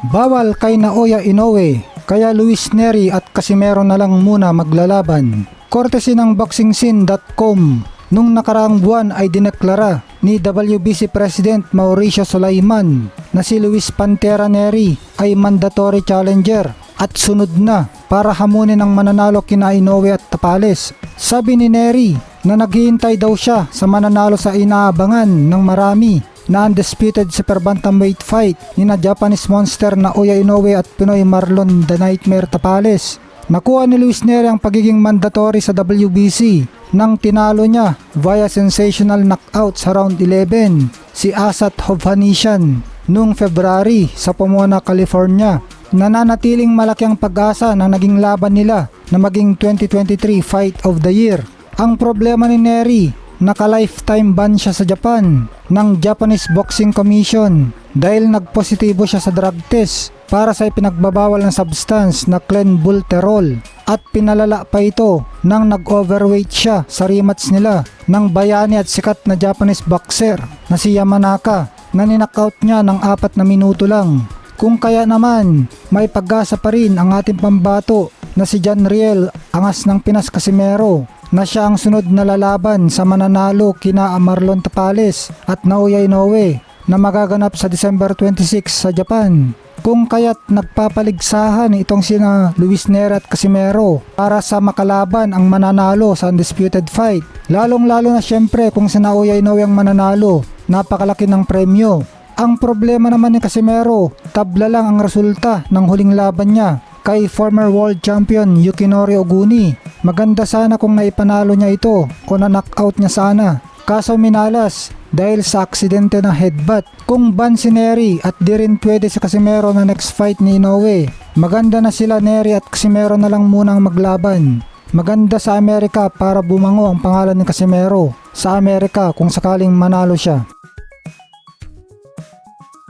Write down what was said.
Bawal kay Naoya Inoue, kaya Luis Nery at Casimero na lang muna maglalaban. Courtesy ng BoxingScene.com, nung nakaraang buwan ay dineklara ni WBC President Mauricio Sulaiman na si Luis Pantera Nery ay mandatory challenger at sunod na para hamunin ang mananalo kina Inoue at Tapales. Sabi ni Nery na naghihintay daw siya sa mananalo sa inaabangan ng marami na undisputed super bantamweight fight ni na Japanese Monster Naoya Inoue at Pinoy Marlon The Nightmare Tapales. Nakuha ni Luis Nery ang pagiging mandatory sa WBC nang tinalo niya via sensational knockout sa round 11 si Asat Hovhannisyan noong February sa Pomona, California. Nananatiling malaki ang pag-asa na naging laban nila na maging 2023 Fight of the Year. Ang problema ni Nery, naka-lifetime ban siya sa Japan ng Japanese Boxing Commission dahil nagpositibo siya sa drug test para sa ipinagbabawal ng substance na clenbuterol at pinalala pa ito nang nag-overweight siya sa rematch nila ng bayani at sikat na Japanese boxer na si Yamanaka na ninakaut niya ng 4 na minuto lang. Kung kaya naman, may pag-asa pa rin ang ating pambato na si John Riel Angas ng Pinas Casimero na siya ang sunod na lalaban sa mananalo kina Marlon Tapales at Naoya Inoue na magaganap sa December 26 sa Japan. Kung kaya't nagpapaligsahan itong sina Luis Nery at Casimero para sa makalaban ang mananalo sa undisputed fight. Lalong-lalo na syempre kung si Naoya Inoue ang mananalo, napakalaki ng premyo. Ang problema naman ni Casimero, tabla lang ang resulta ng huling laban niya kay former world champion Yukinori Oguni. Maganda sana kung naipanalo niya ito o na-knockout niya sana. Kaso minalas dahil sa aksidente ng headbutt. Kung ban si Nery at di rin pwede si Casimero na next fight ni Inoue, maganda na sila Nery at Casimero na lang munang maglaban. Maganda sa Amerika para bumango ang pangalan ni Casimero sa Amerika kung sakaling manalo siya.